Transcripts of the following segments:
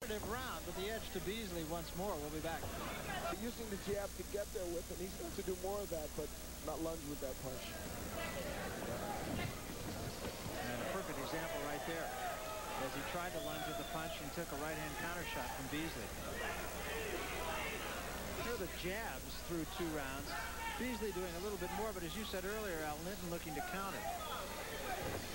Round with the edge to Beasley once more. We'll be back. Using the jab to get there with him. He's going to do more of that, but not lunge with that punch. And a perfect example right there. As he tried to lunge with the punch and took a right-hand counter shot from Beasley. Here are the jabs through 2 rounds. Beasley doing a little bit more, but as you said earlier, Linton looking to counter.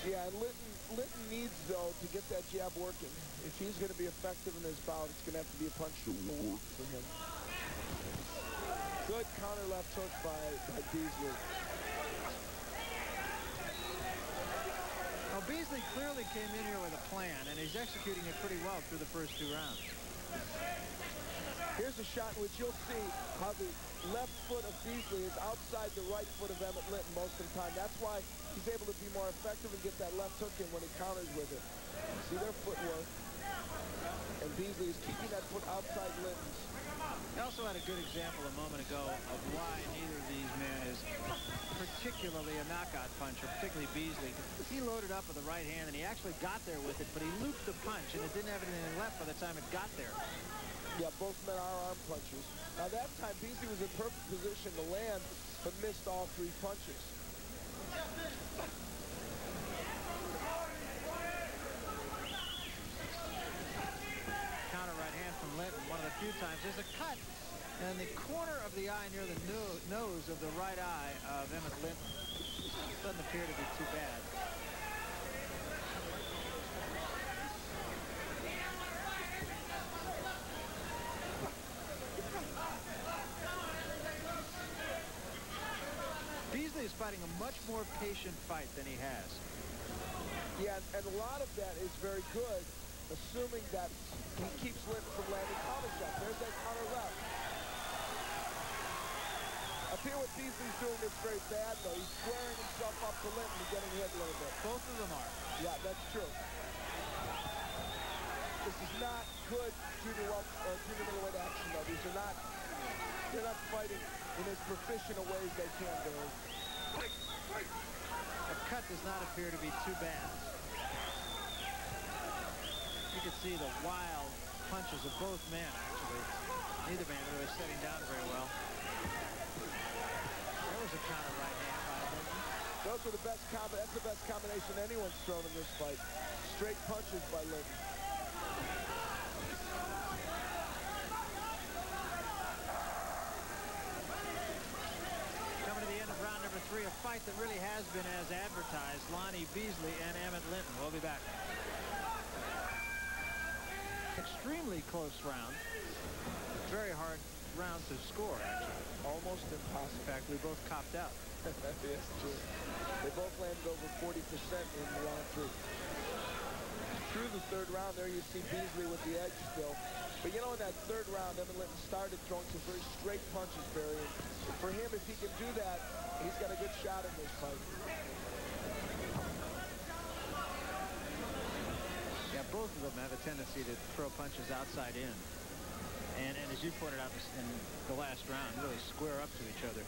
Yeah, and Linton needs, though, to get that jab working. If he's going to be effective in this bout, it's going to have to be a punch for him. Good counter left hook by Beasley. Well, Beasley clearly came in here with a plan, and he's executing it pretty well through the first 2 rounds. Here's a shot in which you'll see how the left foot of Beasley is outside the right foot of Emmett Linton most of the time. That's why he's able to be more effective and get that left hook in when he counters with it. See their footwork. And Beasley is keeping that foot outside Linton's. He also had a good example a moment ago of why neither of these men is particularly a knockout puncher, particularly Beasley. He loaded up with the right hand, and he actually got there with it, but he looped the punch, and it didn't have anything left by the time it got there. Yeah, both men are arm punchers. Now that time, Beasley was in perfect position to land, but missed all 3 punches. Counter right hand from Linton, one of the few times. There's a cut in the corner of the eye near the nose of the right eye of Emmett Linton. Doesn't appear to be too bad. Beasley is fighting a much more patient fight than he has. Yeah, and a lot of that is very good, assuming that he keeps Linton from landing counter shots. There's that counter left. Up here what Beasley's doing is very bad, though. He's squaring himself up to Linton and getting hit a little bit. Both of them are. Yeah, that's true. This is not good junior middleweight action, though. They're not fighting in as proficient a way as they can do. The cut does not appear to be too bad. You can see the wild punches of both men, actually. Neither man really setting down very well. There was a counter right hand by Linton. Those are the best that's the best combination anyone's thrown in this fight. Straight punches by Linton. Coming to the end of round number 3, a fight that really has been as advertised. Lonnie Beasley and Emmett Linton. We'll be back. Extremely close round. Very hard round to score, actually. Almost impossible. In fact, we both copped out. Yes, true. They both landed over 40% in round 3. Through the 3rd round there, you see Beasley with the edge still. But you know, in that 3rd round, Emmett Linton started throwing some very straight punches, Barry. And for him, if he can do that, he's got a good shot in this fight. Yeah, both of them have a tendency to throw punches outside in. And as you pointed out in the last round, really square up to each other.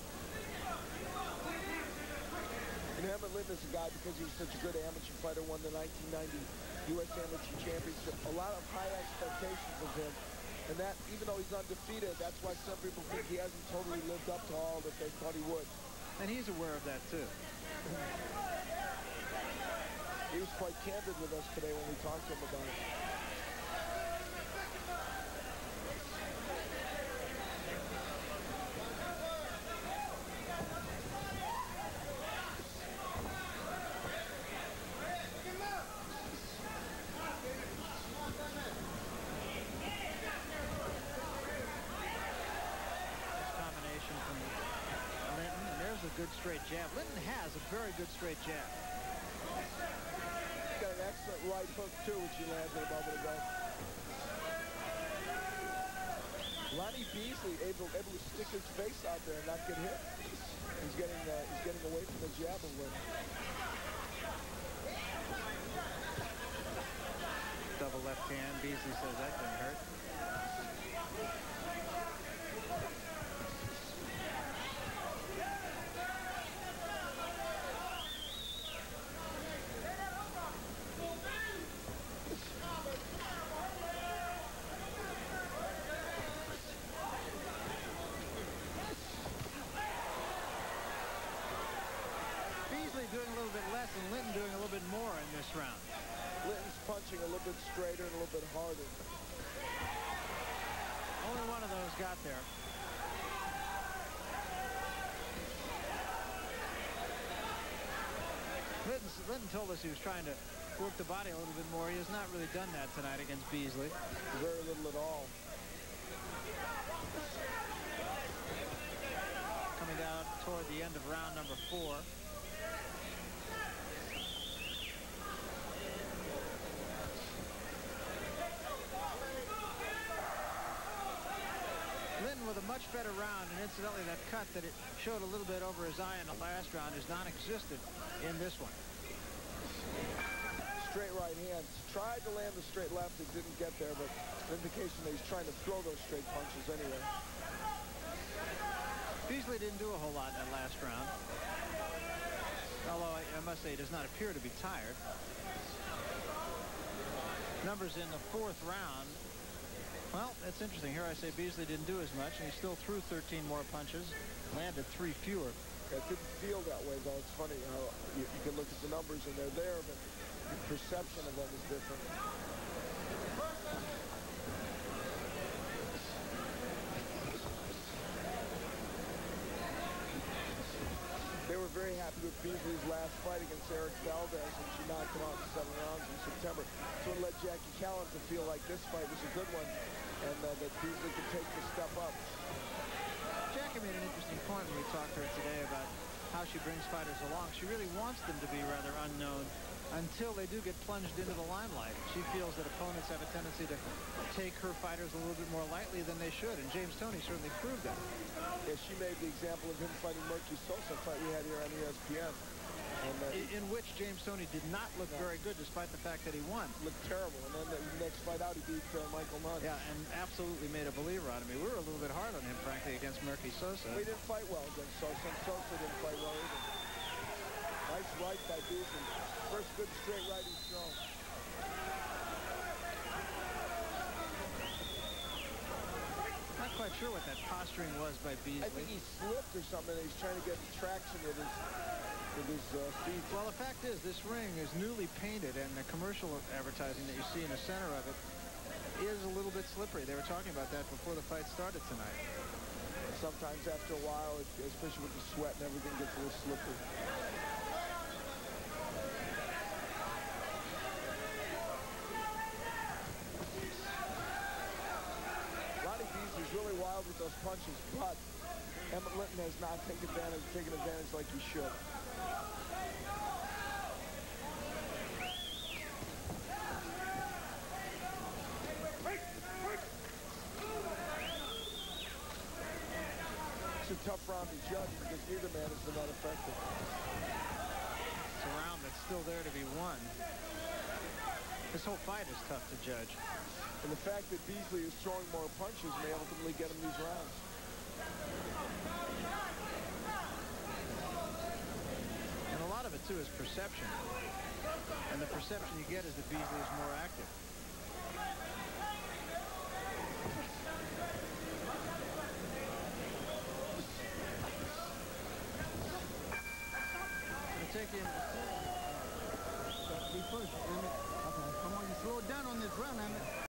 And Emmett Linton is a guy, because he was such a good amateur fighter, won the 1990 U.S. Amateur Championship. A lot of high expectations of him. And that, even though he's undefeated, that's why some people think he hasn't totally lived up to all that they thought he would. And he's aware of that, too. He was quite candid with us today when we talked to him about it. Good straight jab. Linton has a very good straight jab. He's got an excellent right hook, too, which he landed a moment ago. Lonnie Beasley able to stick his face out there and not get hit. He's getting away from the jab a little. Double left hand. Beasley says that didn't hurt. bit more in this round. Linton's punching a little bit straighter and a little bit harder. Only one of those got there. Linton told us he was trying to work the body a little bit more. He has not really done that tonight against Beasley. Very little at all. Coming down toward the end of round number 4. Linton with a much better round, and incidentally that cut that it showed a little bit over his eye in the last round is non-existent in this one. Straight right hand. Tried to land the straight left. It didn't get there, but an indication that he's trying to throw those straight punches anyway. Beasley didn't do a whole lot in that last round. Although I must say he does not appear to be tired. Numbers in the 4th round. Well, that's interesting. Here I say Beasley didn't do as much, and he still threw 13 more punches, landed 3 fewer. It didn't feel that way, though. It's funny how you can look at the numbers and they're there, but the perception of them is different. They were very happy with Beasley's last fight against Eric Valdez, and she knocked him out in 7 rounds in September. So it led Jackie Callan to feel like this fight was a good one, and that Beasley could take the step up. Jackie made an interesting point when we talked to her today about how she brings fighters along. She really wants them to be rather unknown until they do get plunged into the limelight. She feels that opponents have a tendency to take her fighters a little bit more lightly than they should, and James Toney certainly proved that. Yeah, she made the example of him fighting Murky Sosa, fight we had here on ESPN. And, in which James Toney did not look very good, despite the fact that he won. Looked terrible, and then the next fight out, he beat Michael Munn. Yeah, and absolutely made a believer out of me. We were a little bit hard on him, frankly, against Murky Sosa. We didn't fight well against Sosa, and Sosa didn't fight well either. Nice right by Beasley. First good straight right he's thrown. Not quite sure what that posturing was by Beasley. I think he slipped or something. He's trying to get traction with his feet. Well, the fact is, this ring is newly painted, and the commercial advertising that you see in the center of it is a little bit slippery. They were talking about that before the fight started tonight. Sometimes after a while, especially with the sweat and everything, gets a little slippery. Lonnie Beasley's really wild with those punches, but Emmett Linton has not taken advantage like he should. It's a tough round to judge because neither man has been that effective. It's a round that's still there to be won. This whole fight is tough to judge. And the fact that Beasley is throwing more punches may ultimately get him these rounds. And a lot of it, too, is perception. And the perception you get is that Beasley is more active. Take him. Be first, Emmett. Okay. Come on, you slow it down on this run, Emmett.